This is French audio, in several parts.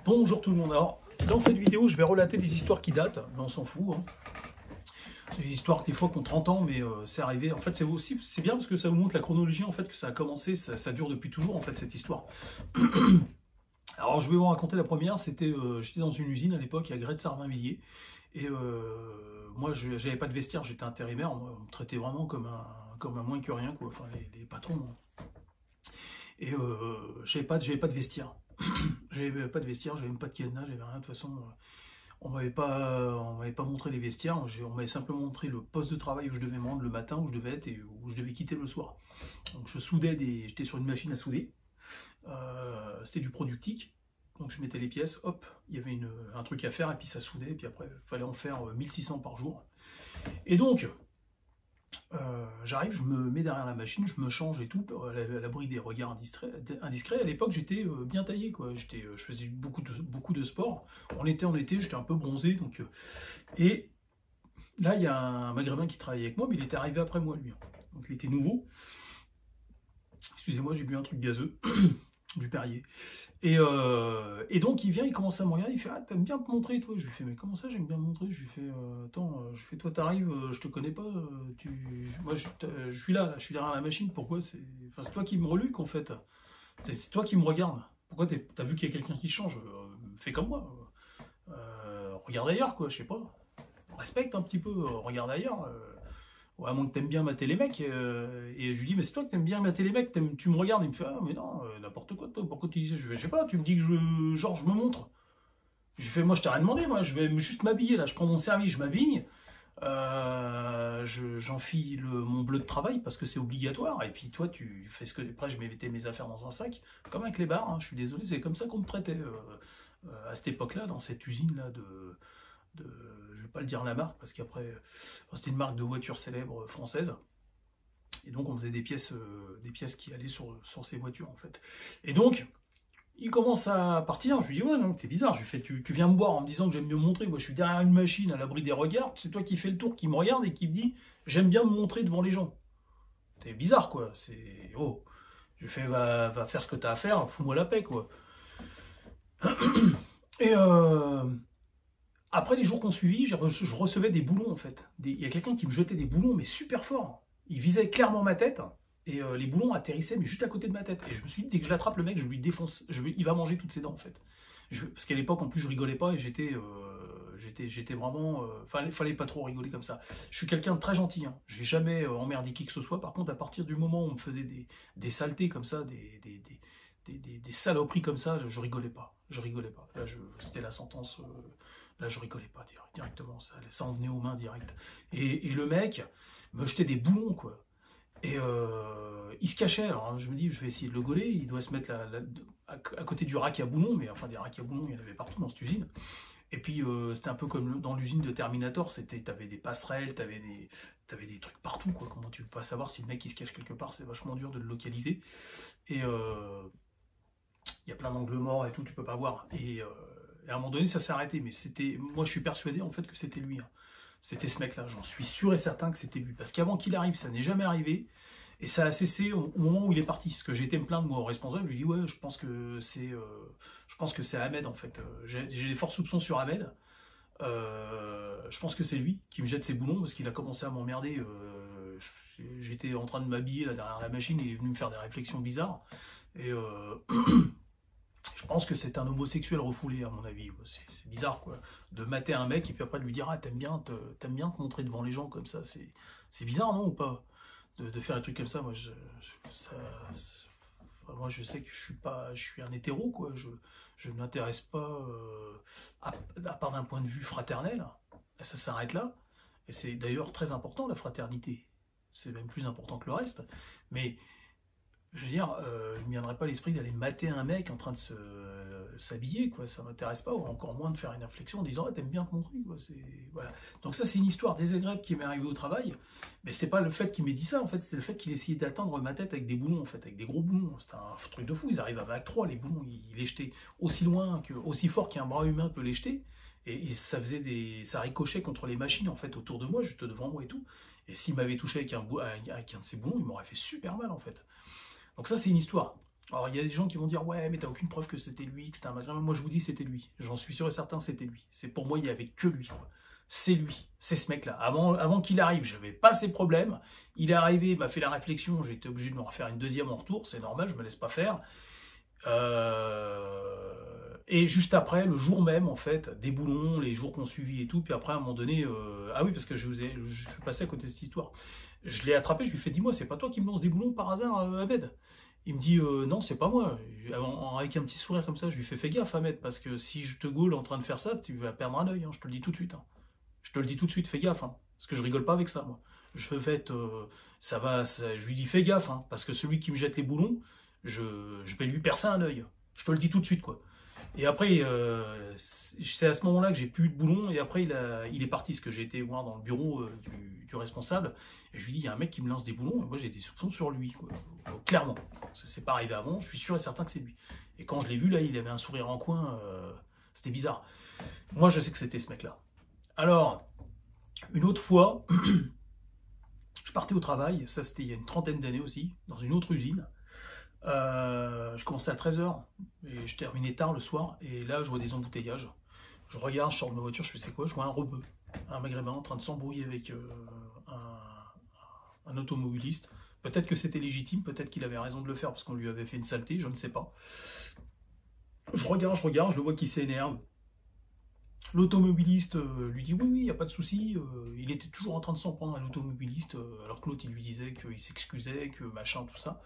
Bonjour tout le monde. Alors, dans cette vidéo, je vais relater des histoires qui datent, mais on s'en fout, hein. C'est des histoires des fois qui ont 30 ans, mais c'est arrivé. En fait, c'est bien parce que ça vous montre la chronologie, en fait, que ça a commencé, ça dure depuis toujours, en fait, cette histoire. Alors, je vais vous raconter la première. J'étais dans une usine à l'époque, à Grette-Sarvinvilliers, et moi, je n'avais pas de vestiaire, j'étais intérimaire. Moi, on me traitait vraiment comme un moins que rien, quoi. Enfin, les patrons, hein. Et j'avais pas de vestiaire. J'avais pas de vestiaire, j'avais même pas de cadenas, j'avais rien. De toute façon, on m'avait pas montré les vestiaires. On m'avait simplement montré le poste de travail où je devais me rendre le matin, où je devais être et où je devais quitter le soir. Donc j'étais sur une machine à souder. C'était du productique. Donc je mettais les pièces, hop, il y avait un truc à faire et puis ça soudait. Et puis après, il fallait en faire 1600 par jour. Et donc, j'arrive, je me mets derrière la machine, je me change et tout, à l'abri des regards indiscrets. À l'époque, j'étais bien taillé, quoi. Je faisais beaucoup de sport. En été, j'étais un peu bronzé, donc. Et là, il y a un maghrébin qui travaillait avec moi, mais il était arrivé après moi, lui, hein. Donc il était nouveau. Excusez-moi, j'ai bu un truc gazeux, du Perrier. Et donc il vient, il commence à me regarder, il fait «Ah, t'aimes bien te montrer, toi?» Je lui fais «Mais comment ça, j'aime bien me montrer?» Je lui fais «Attends, je fais toi t'arrives, je te connais pas, moi je suis là, je suis derrière la machine, pourquoi enfin, c'est toi qui me reluque en fait, c'est toi qui me regarde, pourquoi t'as vu qu'il y a quelqu'un qui change, fais comme moi, regarde ailleurs quoi, je sais pas, respecte un petit peu, regarde ailleurs, ouais, à moins que t'aimes bien mater les mecs. Et je lui dis, mais c'est toi que t'aimes bien mater les mecs, tu me regardes, il me fait, ah, mais non, n'importe quoi, toi, pourquoi tu dis ça? Je sais pas, tu me dis que genre, je me montre. Je lui fais, moi, je t'ai rien demandé, moi, je vais juste m'habiller, là, je prends mon service, je m'habille, j'enfile mon bleu de travail parce que c'est obligatoire, et puis toi, tu fais ce que. Après, je mettais mes affaires dans un sac, comme avec les bars, hein, je suis désolé, c'est comme ça qu'on me traitait à cette époque-là, dans cette usine-là je vais pas le dire la marque parce qu'après c'était une marque de voitures célèbre française et donc on faisait des pièces qui allaient sur ces voitures en fait. Et donc il commence à partir, je lui dis ouais non c'est bizarre, je lui fais tu viens me voir en me disant que j'aime bien me montrer, moi je suis derrière une machine à l'abri des regards, c'est toi qui fais le tour, qui me regarde et qui me dit j'aime bien me montrer devant les gens. C'est bizarre quoi, c'est oh. Je lui fais va faire ce que t'as à faire, fous-moi la paix quoi. Et après les jours qu'on suivit, je recevais des boulons en fait. Il y a quelqu'un qui me jetait des boulons, mais super fort. Il visait clairement ma tête, et les boulons atterrissaient, mais juste à côté de ma tête. Et je me suis dit, dès que je l'attrape, le mec, je lui défonce, il va manger toutes ses dents en fait. Parce qu'à l'époque, en plus, je rigolais pas et j'étais vraiment. Fallait pas trop rigoler comme ça. Je suis quelqu'un de très gentil, hein. J'ai jamais emmerdé qui que ce soit. Par contre, à partir du moment où on me faisait des saletés comme ça, des saloperies comme ça, je rigolais pas. Je rigolais pas. Là, c'était la sentence. Là, je rigolais pas directement. Ça en venait aux mains direct. Et le mec me jetait des boulons, quoi. Et il se cachait. Alors, je me dis, je vais essayer de le gauler. Il doit se mettre à côté du rack à boulons. Mais enfin, des racks à boulons, il y en avait partout dans cette usine. Et puis, c'était un peu comme dans l'usine de Terminator. T'avais des passerelles, t'avais des trucs partout, quoi. Comment tu peux pas savoir si le mec il se cache quelque part? C'est vachement dur de le localiser. Et il y a plein d'angles morts et tout, tu peux pas voir. Et à un moment donné, ça s'est arrêté. Mais moi, je suis persuadé en fait que c'était lui, hein. C'était ce mec-là. J'en suis sûr et certain que c'était lui. Parce qu'avant qu'il arrive, ça n'est jamais arrivé. Et ça a cessé au moment où il est parti. Parce que j'ai été me plaindre moi au responsable. Je lui dis ouais, je pense que c'est Ahmed en fait. J'ai des forts soupçons sur Ahmed. Je pense que c'est lui qui me jette ses boulons parce qu'il a commencé à m'emmerder. J'étais en train de m'habiller là derrière la machine. Il est venu me faire des réflexions bizarres. Et je pense que c'est un homosexuel refoulé, à mon avis. C'est bizarre, quoi. De mater un mec et puis après de lui dire ah, t'aimes bien te montrer devant les gens comme ça. C'est bizarre, non, ou pas? De faire un truc comme ça, moi, moi, je sais que je suis un hétéro, quoi. Je ne m'intéresse pas, à part d'un point de vue fraternel. Et ça s'arrête là. Et c'est d'ailleurs très important, la fraternité. C'est même plus important que le reste. Mais je veux dire, il ne me viendrait pas l'esprit d'aller mater un mec en train de s'habiller, quoi. Ça m'intéresse pas, ou encore moins de faire une réflexion en disant ah, t'aimes bien te montrer, quoi. Voilà. Donc ça, c'est une histoire désagréable qui m'est arrivée au travail, mais c'était pas le fait qu'il m'ait dit ça, en fait, c'était le fait qu'il essayait d'atteindre ma tête avec des boulons, en fait, avec des gros boulons. C'était un truc de fou. Ils arrivent à Mach 3, les boulons, ils les jetaient aussi fort qu'un bras humain peut les jeter, et ça ricochait contre les machines, en fait, autour de moi, juste devant moi et tout. Et s'il m'avait touché avec un de ces boulons, il m'aurait fait super mal, en fait. Donc ça, c'est une histoire. Alors, il y a des gens qui vont dire, ouais, mais t'as aucune preuve que c'était lui, que c'était un maghrébin. Moi, je vous dis, c'était lui. J'en suis sûr et certain, c'était lui. C'est pour moi, il n'y avait que lui, quoi. C'est lui, c'est ce mec-là. Avant qu'il arrive, j'avais pas ces problèmes. Il est arrivé, il m'a fait la réflexion, j'ai été obligé de me refaire une deuxième en retour, c'est normal, je me laisse pas faire. Et juste après, le jour même, en fait, des boulons, les jours qu'on suivi et tout, puis après, à un moment donné, ah oui, parce que je suis passé à côté de cette histoire. Je l'ai attrapé, je lui ai fait, dis-moi, c'est pas toi qui me lance des boulons par hasard, Ahmed? Il me dit, non, c'est pas moi. Avec un petit sourire comme ça, je lui fais, fais gaffe, Ahmed, parce que si je te gaule en train de faire ça, tu vas perdre un œil, hein, je te le dis tout de suite. Hein. Je te le dis tout de suite, fais gaffe, hein, parce que je rigole pas avec ça, moi. Je vais être, je lui dis, fais gaffe, hein, parce que celui qui me jette les boulons, je vais lui percer un œil. Je te le dis tout de suite, quoi. Et après, c'est à ce moment-là que j'ai plus eu de boulon, et après, il est parti, parce que j'ai été voir dans le bureau du responsable, et je lui dis, il y a un mec qui me lance des boulons, et moi j'ai des soupçons sur lui, quoi. Clairement. C'est pas arrivé avant, je suis sûr et certain que c'est lui. Et quand je l'ai vu, là, il avait un sourire en coin, c'était bizarre. Moi, je sais que c'était ce mec-là. Alors, une autre fois, je partais au travail, ça c'était il y a une trentaine d'années aussi, dans une autre usine. Je commençais à 13h et je terminais tard le soir. Et là, je vois des embouteillages. Je regarde, je sors de ma voiture, je fais c'est quoi? Je vois un rebeu, un maghrébin en train de s'embrouiller avec un automobiliste. Peut-être que c'était légitime, peut-être qu'il avait raison de le faire parce qu'on lui avait fait une saleté, je ne sais pas. Je regarde, je le vois qui s'énerve. L'automobiliste lui dit oui, oui, il n'y a pas de souci. Il était toujours en train de s'en prendre à l'automobiliste, alors que l'autre il lui disait qu'il s'excusait, que machin, tout ça.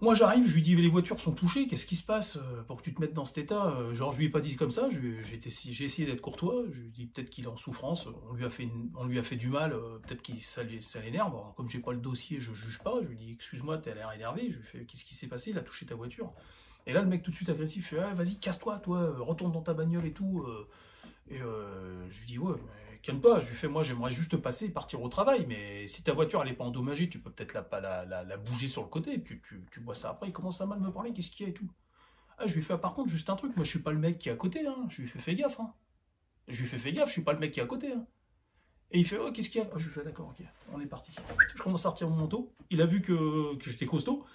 Moi j'arrive, je lui dis les voitures sont touchées, qu'est-ce qui se passe pour que tu te mettes dans cet état? Genre je lui ai pas dit comme ça, j'ai essayé d'être courtois, je lui ai dit peut-être qu'il est en souffrance, on lui a fait du mal, peut-être que ça l'énerve. Comme j'ai pas le dossier, je juge pas, je lui dis excuse-moi, t'as l'air énervé, je lui fais qu'est-ce qui s'est passé, il a touché ta voiture. Et là le mec tout de suite agressif fait ah, vas-y casse-toi toi, retourne dans ta bagnole et tout. Je lui dis ouais mais calme-toi, je lui fais moi j'aimerais juste passer et partir au travail, mais si ta voiture elle est pas endommagée, tu peux peut-être la bouger sur le côté, et puis tu vois ça après, il commence à mal me parler, qu'est-ce qu'il y a et tout. Ah je lui fais ah, par contre juste un truc, moi je suis pas le mec qui est à côté, hein. Je lui fais fais gaffe, hein. Je lui fais fais gaffe, je suis pas le mec qui est à côté, hein. Et il fait oh qu'est-ce qu'il y a? Ah, je lui fais d'accord ok, on est parti. Je commence à retirer mon manteau, il a vu que j'étais costaud,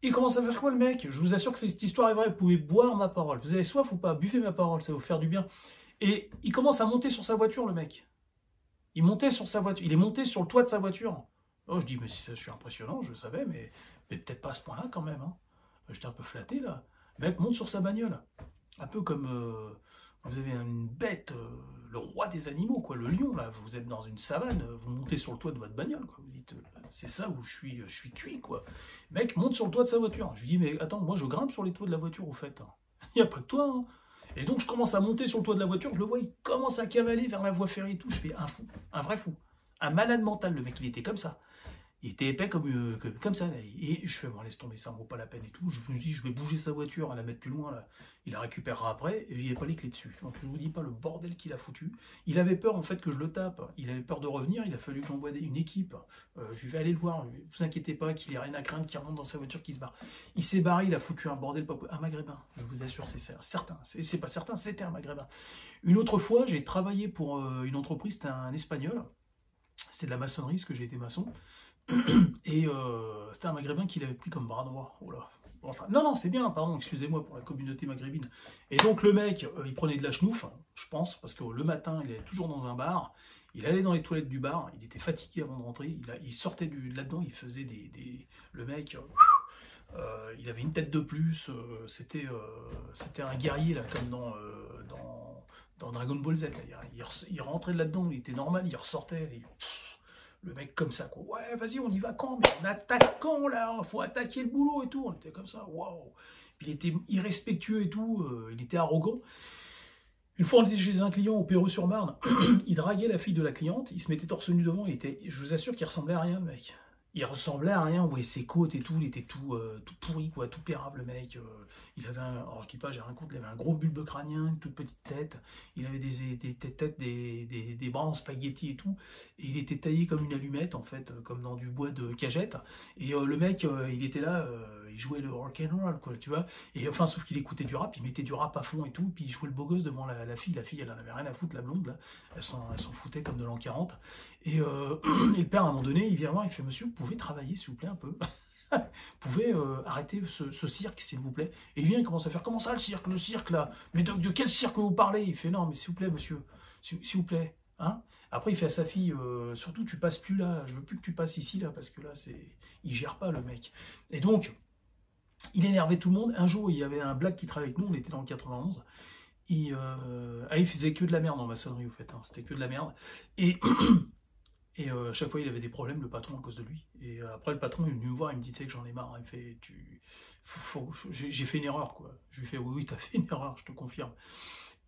il commence à faire quoi le mec? Je vous assure que cette histoire est vraie, vous pouvez boire ma parole. Vous avez soif ou pas? Buvez ma parole, ça va vous faire du bien. Et il commence à monter sur sa voiture, le mec. Il montait sur sa voiture, il est monté sur le toit de sa voiture. Oh, je dis, mais ça, je suis impressionnant, je le savais, mais peut-être pas à ce point-là quand même. Hein. J'étais un peu flatté là. Le mec monte sur sa bagnole. Un peu comme vous avez une bête, le roi des animaux, quoi, le lion, là. Vous êtes dans une savane, vous montez sur le toit de votre bagnole, quoi. Vous dites, c'est ça où je suis cuit, quoi. Le mec monte sur le toit de sa voiture. Je lui dis, mais attends, moi je grimpe sur les toits de la voiture, au fait. Il n'y a pas que toi, hein. Et donc je commence à monter sur le toit de la voiture, je le vois, il commence à cavaler vers la voie ferrée et tout. Je fais un fou, un vrai fou, un malade mental, le mec, il était comme ça. Il était épais comme ça. Là. Et je fais, bon, laisse tomber, ça ne vaut pas la peine et tout. Je me dis, je vais bouger sa voiture, la mettre plus loin, là. Il la récupérera après, et il n'y avait pas les clés dessus. Donc je ne vous dis pas le bordel qu'il a foutu. Il avait peur, en fait, que je le tape. Il avait peur de revenir, il a fallu que j'envoie une équipe. Je vais aller le voir, ne vous inquiétez pas, qu'il n'ait rien à craindre, qu'il remonte dans sa voiture, qu'il se barre. Il s'est barré, il a foutu un bordel, un maghrébin. Je vous assure, c'est certain. C'est pas certain, c'était un maghrébin. Une autre fois, j'ai travaillé pour une entreprise, c'était un espagnol. C'était de la maçonnerie, parce que j'ai été maçon. Et c'était un maghrébin qui l'avait pris comme bras droit. Oh là. Enfin, non, c'est bien, pardon, excusez-moi pour la communauté maghrébine. Et donc le mec, il prenait de la chenouf, je pense, parce que le matin, il était toujours dans un bar, il allait dans les toilettes du bar, il était fatigué avant de rentrer, il sortait là-dedans, il faisait le mec, il avait une tête de plus, c'était un guerrier, là, comme dans Dragon Ball Z. Là. Il rentrait là-dedans, il était normal, il ressortait, le mec comme ça, quoi. Ouais, vas-y, on y va quand? Mais on attaque quand, là? Faut attaquer le boulot et tout. On était comme ça, waouh. Il était irrespectueux et tout, il était arrogant. Une fois, on était chez un client au Perreux-sur-Marne, il draguait la fille de la cliente, il se mettait torse nu devant, je vous assure qu'il ressemblait à rien, le mec. Il ressemblait à rien, ouais, ses côtes et tout, il était tout pourri, quoi, tout pérable, le mec. Il avait alors je dis pas, j'ai rien contre, il avait un gros bulbe crânien, une toute petite tête, il avait des bras en spaghetti et tout, et il était taillé comme une allumette, en fait, comme dans du bois de cagette, et le mec, il était là, il jouait le rock'n'roll, quoi, tu vois, et enfin, sauf qu'il écoutait du rap, il mettait du rap à fond et tout, puis il jouait le beau gosse devant la fille, elle en avait rien à foutre, la blonde, là, elle s'en foutait comme de l'an 40, et le père, à un moment donné, il vient voir, il fait, monsieur, vous pouvez travailler, s'il vous plaît, un peu? pouvez arrêter ce cirque, s'il vous plaît. Et il vient, il commence à faire, comment ça le cirque là? Mais de quel cirque vous parlez? Il fait, non, mais s'il vous plaît, monsieur, s'il vous plaît. Hein? Après, il fait à sa fille, surtout, tu passes plus là, je veux plus que tu passes ici, là, parce que là, il gère pas, le mec. Et donc, il énervait tout le monde. Un jour, il y avait un black qui travaillait avec nous, on était dans le 91. Il faisait que de la merde en maçonnerie, au fait. Hein. C'était que de la merde. Et à chaque fois, il avait des problèmes, le patron, à cause de lui. Et après, le patron, il est venu me voir, il me dit, tu sais que j'en ai marre. Il me fait, j'ai fait une erreur, quoi. Je lui fais, oui, oui, t'as fait une erreur, je te confirme.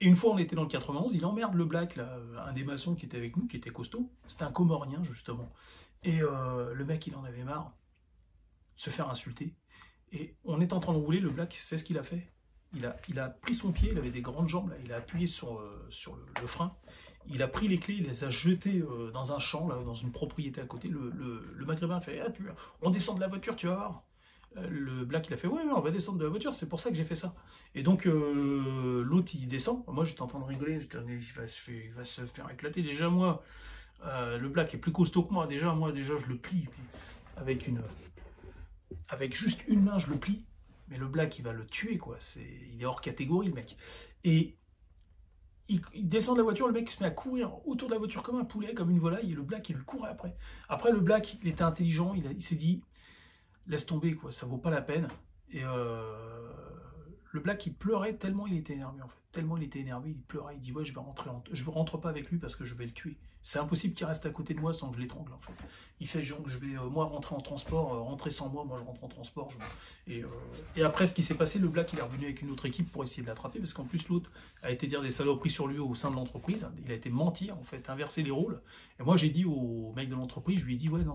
Et une fois, on était dans le 91, il emmerde le black, là, un des maçons qui était avec nous, qui était costaud. C'était un Comorien, justement. Et le mec, il en avait marre, se faire insulter. Et on est en train de rouler, le black, c'est ce qu'il a fait. Il a pris son pied, il avait des grandes jambes, là, il a appuyé sur le frein, il a pris les clés, il les a jetées dans un champ, là, dans une propriété à côté. Le maghrébin a fait, ah, on descend de la voiture, tu vas voir. Le black, il a fait, ouais, on va descendre de la voiture, c'est pour ça que j'ai fait ça. Et donc, l'autre, il descend. Moi, j'étais en train de rigoler, il va se faire éclater. Déjà, moi, le black est plus costaud que moi. Déjà, je le plie. Avec juste une main, je le plie. Mais le black, il va le tuer, quoi. Il est hors catégorie, le mec. Et il descend de la voiture, le mec se met à courir autour de la voiture comme un poulet, comme une volaille, et le black, il lui courait après. Après, le black, il était intelligent, il s'est dit, laisse tomber, quoi, ça vaut pas la peine. Et le black, il pleurait tellement il était énervé, en fait. Tellement il était énervé, il pleurait, il dit, ouais, je rentre pas avec lui parce que je vais le tuer. C'est impossible qu'il reste à côté de moi sans que je l'étrangle, en fait. Il fait genre, je vais, moi, rentrer en transport, rentrer sans moi, je rentre en transport. Et après, ce qui s'est passé, le black, il est revenu avec une autre équipe pour essayer de l'attraper, parce qu'en plus, l'autre a été dire des saloperies sur lui au sein de l'entreprise. Il a été mentir, en fait, inverser les rôles. Et moi, j'ai dit au mec de l'entreprise, je lui ai dit, ouais, non,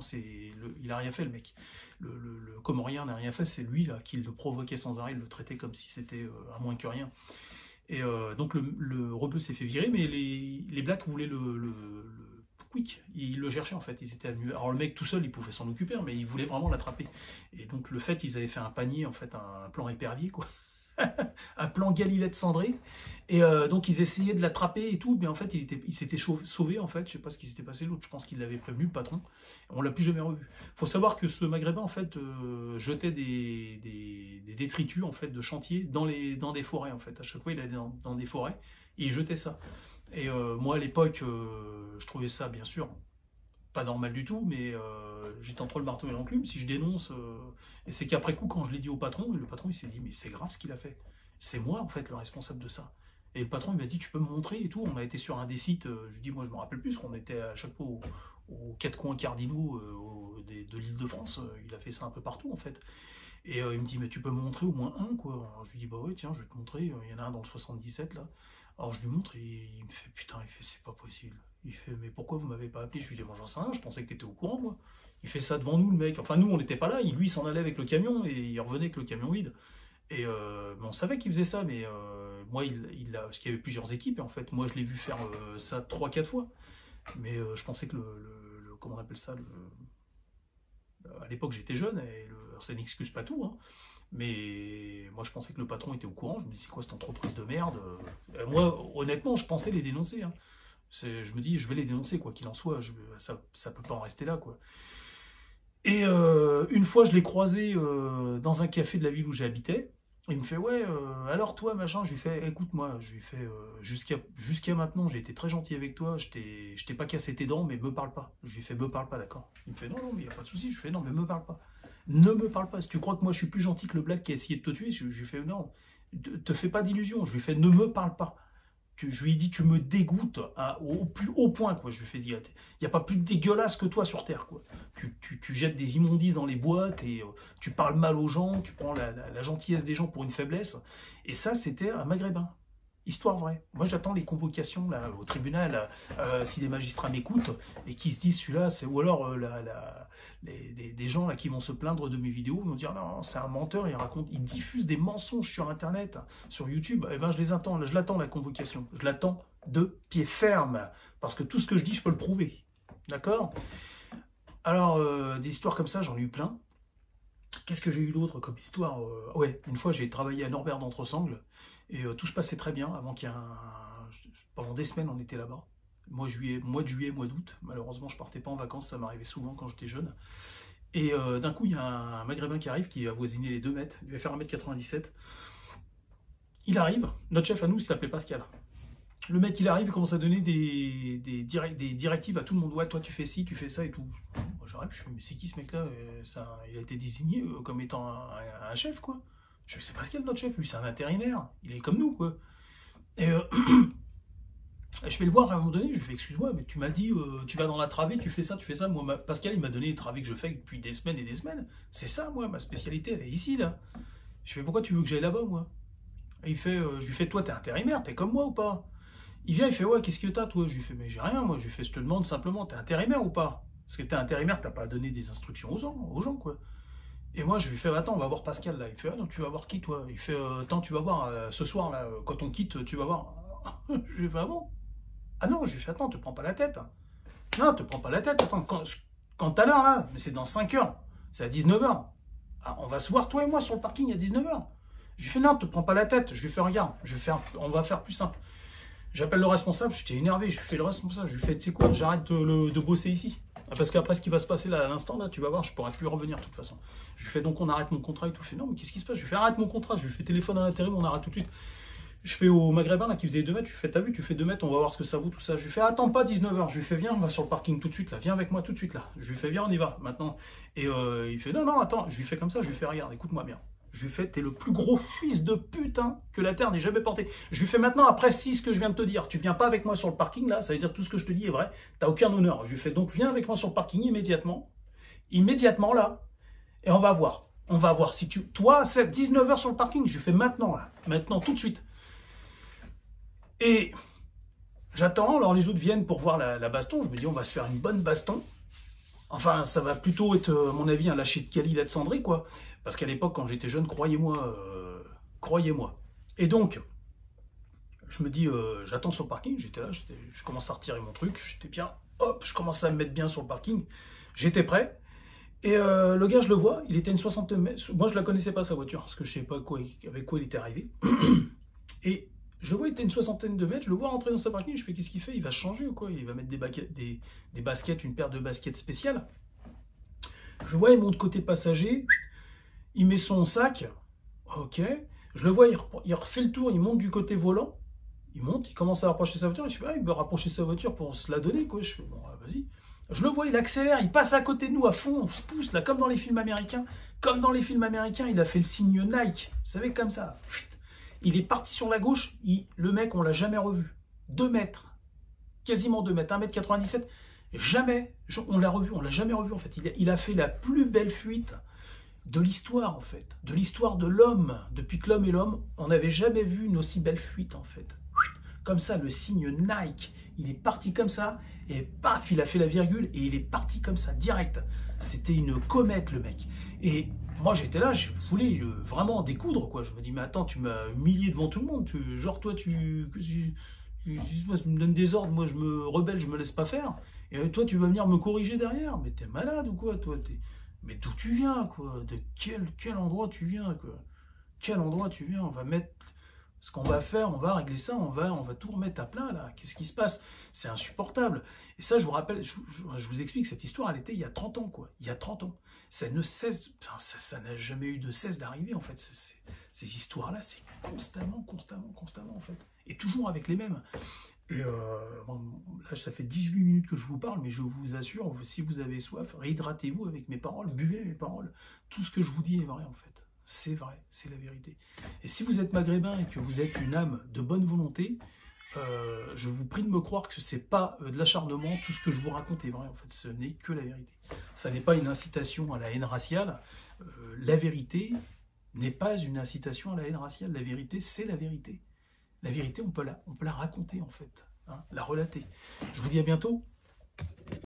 il a rien fait, le mec. Le Comorien n'a rien fait, c'est lui, là, qui le provoquait sans arrêt, il le traitait comme si c'était à moins que rien. Et donc le rebeu s'est fait virer, mais les blacks voulaient le quick. Ils le cherchaient en fait. Ils étaient venus. Alors le mec tout seul, il pouvait s'en occuper, hein, mais ils voulaient vraiment l'attraper. Et donc le fait, ils avaient fait un panier, en fait, un plan épervier, quoi. Un plan Galilette cendré. Et donc ils essayaient de l'attraper et tout, mais en fait il s'était sauvé en fait. Je sais pas ce qui s'était passé. L'autre, je pense qu'il l'avait prévenu, le patron. On l'a plus jamais revu. Faut savoir que ce maghrébin en fait jetait des détritus en fait de chantier dans des forêts en fait. À chaque fois il allait dans des forêts et il jetait ça. Et moi à l'époque je trouvais ça bien sûr pas normal du tout, mais j'étais entre le marteau et l'enclume. Si je dénonce, et c'est qu'après coup, quand je l'ai dit au patron, le patron il s'est dit, mais c'est grave ce qu'il a fait. C'est moi en fait le responsable de ça. Et le patron il m'a dit, tu peux me montrer et tout. On a été sur un des sites, je lui dis, moi je me rappelle plus, qu'on était à chaque fois aux quatre coins cardinaux de l'Île-de-France. Il a fait ça un peu partout en fait. Et il me dit, mais tu peux me montrer au moins un, quoi. Alors je lui dis, bah ouais, tiens, je vais te montrer. Il y en a un dans le 77 là. Alors je lui montre et il me fait, putain, il fait, c'est pas possible. Il fait, mais pourquoi vous m'avez pas appelé? Je lui dis, moi j'en sais rien, je pensais que t'étais au courant, moi. Il fait ça devant nous, le mec. Enfin, nous, on n'était pas là. Lui, il s'en allait avec le camion et il revenait avec le camion vide. Et mais on savait qu'il faisait ça, mais moi, parce qu'il y avait plusieurs équipes, et en fait, moi, je l'ai vu faire ça 3-4 fois. Mais je pensais que comment on appelle ça, à l'époque, j'étais jeune, et ça n'excuse pas tout, hein. Mais moi, je pensais que le patron était au courant. Je me dis, c'est quoi cette entreprise de merde? Moi, honnêtement, je pensais les dénoncer, hein. Je me dis, je vais les dénoncer, quoi qu'il en soit. Ça peut pas en rester là, quoi. Et une fois, je l'ai croisé dans un café de la ville où j'habitais. Il me fait, ouais, alors toi, machin. Je lui fais, écoute-moi, je lui fais, jusqu'à maintenant, j'ai été très gentil avec toi. Je t'ai pas cassé tes dents, mais me parle pas. Je lui fais, me parle pas, d'accord. Il me fait, non, non, mais y a pas de souci. Je lui fais, non, mais me parle pas. Ne me parle pas. Si tu crois que moi, je suis plus gentil que le black qui a essayé de te tuer, je lui fais, non, te fais pas d'illusions. Je lui fais, ne me parle pas. Je lui ai dit, tu me dégoûtes au plus haut point, quoi. Je lui ai dit, il n'y a pas plus dégueulasse que toi sur Terre, quoi. Tu jettes des immondices dans les boîtes et tu parles mal aux gens, tu prends la gentillesse des gens pour une faiblesse. Et ça, c'était un maghrébin. Histoire vraie. Moi, j'attends les convocations là, au tribunal, si les magistrats m'écoutent et qui se disent celui-là, c'est ou alors des gens là qui vont se plaindre de mes vidéos, vont dire non, c'est un menteur, il diffuse des mensonges sur Internet, sur YouTube. Eh ben, je l'attends la convocation. Je l'attends de pied ferme parce que tout ce que je dis, je peux le prouver. D'accord? Alors, des histoires comme ça, j'en ai eu plein. Qu'est-ce que j'ai eu d'autre comme histoire? Ouais, une fois, j'ai travaillé à Norbert d'Entresangles et tout se passait très bien avant qu'il y ait Pendant des semaines, on était là-bas. Mois de juillet, mois d'août. Malheureusement, je partais pas en vacances, ça m'arrivait souvent quand j'étais jeune. Et d'un coup, il y a un maghrébin qui arrive, qui a avoisiné les 2 mètres, il va faire 1,97 m. Il arrive, notre chef à nous, il s'appelait Pascal. Le mec, il arrive, il commence à donner des directives à tout le monde. Ouais, toi, tu fais ci, tu fais ça et tout. Moi, j'arrive, je fais, mais c'est qui ce mec-là? Il a été désigné comme étant un chef, quoi. Je fais, c'est Pascal, notre chef. Lui, c'est un intérimaire. Il est comme nous, quoi. Et je vais le voir à un moment donné, je lui fais, excuse-moi, mais tu m'as dit, tu vas dans la travée, tu fais ça, tu fais ça. Moi, Pascal, il m'a donné les travées que je fais depuis des semaines et des semaines. C'est ça, moi, ma spécialité, elle est ici, là. Je fais, pourquoi tu veux que j'aille là-bas, moi? Et je lui fais, toi, t'es intérimaire, t'es comme moi ou pas? Il vient, il fait, ouais, qu'est-ce que t'as, toi? Je lui fais, mais j'ai rien, moi. Je lui fais, je te demande simplement, t'es intérimaire ou pas? Parce que t'es intérimaire, t'as pas à donner des instructions aux gens, quoi. Et moi, je lui fais, attends, on va voir Pascal, là. Il fait, ah non, tu vas voir qui, toi? Il fait, attends, tu vas voir, ce soir, là, quand on quitte, tu vas voir. Je lui fais, ah bon? Ah non, je lui fais, attends, te prends pas la tête. Non, te prends pas la tête, attends, quand t'as l'heure, là, mais c'est dans 5 heures, c'est à 19 h. Ah, on va se voir, toi et moi, sur le parking à 19 h. Je lui fais, non, te prends pas la tête. Je lui fais, regarde, on va faire plus simple. J'appelle le responsable, j'étais énervé, je lui fais le responsable, je lui fais, tu sais quoi, j'arrête de bosser ici. Parce qu'après, ce qui va se passer là, à l'instant, là, tu vas voir, je pourrai plus revenir de toute façon. Je lui fais, donc on arrête mon contrat et tout. Il fait, non, mais qu'est-ce qui se passe? Je lui fais, arrête mon contrat. Je lui fais, téléphone à l'intérim, on arrête tout de suite. Je fais au maghrébin là qui faisait 2 mètres, je lui fais, t'as vu, tu fais 2 mètres, on va voir ce que ça vaut, tout ça. Je lui fais, attends pas 19 h. Je lui fais, viens, on va sur le parking tout de suite là, viens avec moi tout de suite là. Je lui fais, viens, on y va maintenant. Et il fait, non, non, attends, je lui fais comme ça, je lui fais, regarde, écoute-moi bien. Je lui fais, t'es le plus gros fils de putain que la terre n'ait jamais porté. Je lui fais, maintenant, après 6 ce que je viens de te dire, tu viens pas avec moi sur le parking là, ça veut dire tout ce que je te dis est vrai, t'as aucun honneur. Je lui fais, donc viens avec moi sur le parking immédiatement là, et on va voir. On va voir si tu. Toi, c'est 19 h sur le parking, je lui fais maintenant là, maintenant, tout de suite. Et j'attends, alors les autres viennent pour voir la baston. Je me dis, on va se faire une bonne baston. Enfin, ça va plutôt être, à mon avis, un lâcher de Khalil Sandri, quoi. Parce qu'à l'époque, quand j'étais jeune, croyez-moi, croyez-moi. Et donc, je me dis, j'attends sur le parking. J'étais là, je commence à retirer mon truc. J'étais bien, hop, je commence à me mettre bien sur le parking. J'étais prêt. Et le gars, je le vois, il était une 60 mètres. Moi, je la connaissais pas, sa voiture, parce que je sais pas avec quoi il était arrivé. Et je le vois, il était une 60aine de mètres, je le vois rentrer dans sa parking, je fais, qu'est-ce qu'il fait? Il va changer ou quoi? Il va mettre des baskets, une paire de baskets spéciales. Je le vois, il monte côté passager, il met son sac, ok. Je le vois, il refait le tour, il monte du côté volant, il monte, il commence à rapprocher sa voiture, et je fais, ah, il veut rapprocher sa voiture pour se la donner, quoi. Je fais, bon, vas-y. Je le vois, il accélère, il passe à côté de nous à fond, on se pousse, là, comme dans les films américains. Comme dans les films américains, il a fait le signe Nike, vous savez, comme ça. Il est parti sur la gauche, le mec, on l'a jamais revu. 2 mètres, quasiment 2 mètres, 1,97 m, jamais, on l'a revu, on l'a jamais revu en fait. Il a fait la plus belle fuite de l'histoire en fait, de l'histoire de l'homme. Depuis que l'homme est l'homme, on n'avait jamais vu une aussi belle fuite en fait. Comme ça, le signe Nike, il est parti comme ça, et paf, il a fait la virgule, et il est parti comme ça, direct. C'était une comète le mec. Et moi j'étais là, je voulais vraiment découdre quoi. Je me dis mais attends, tu m'as humilié devant tout le monde. Genre toi tu me donnes des ordres, moi je me rebelle, je me laisse pas faire. Et toi tu vas venir me corriger derrière. Mais t'es malade ou quoi toi? Mais d'où tu viens quoi? De quel endroit tu viens quoi? Quel endroit tu viens? On va mettre ce qu'on va faire, on va régler ça, on va tout remettre à plat là. Qu'est-ce qui se passe? C'est insupportable. Et ça, je vous rappelle, je vous explique, cette histoire, elle était il y a 30 ans, quoi. Il y a 30 ans. Ça ne cesse, ça n'a jamais eu de cesse d'arriver, en fait. Ces histoires-là, c'est constamment, en fait. Et toujours avec les mêmes. Et bon, là, ça fait 18 minutes que je vous parle, mais je vous assure, si vous avez soif, réhydratez-vous avec mes paroles, buvez mes paroles. Tout ce que je vous dis est vrai, en fait. C'est vrai, c'est la vérité. Et si vous êtes maghrébin et que vous êtes une âme de bonne volonté, je vous prie de me croire que c'est pas de l'acharnement, tout ce que je vous raconte est vrai, en fait, ce n'est que la vérité. Ça n'est pas une incitation à la haine raciale, la vérité n'est pas une incitation à la haine raciale, la vérité, c'est la vérité. La vérité, on peut la raconter, en fait, hein, la relater. Je vous dis à bientôt.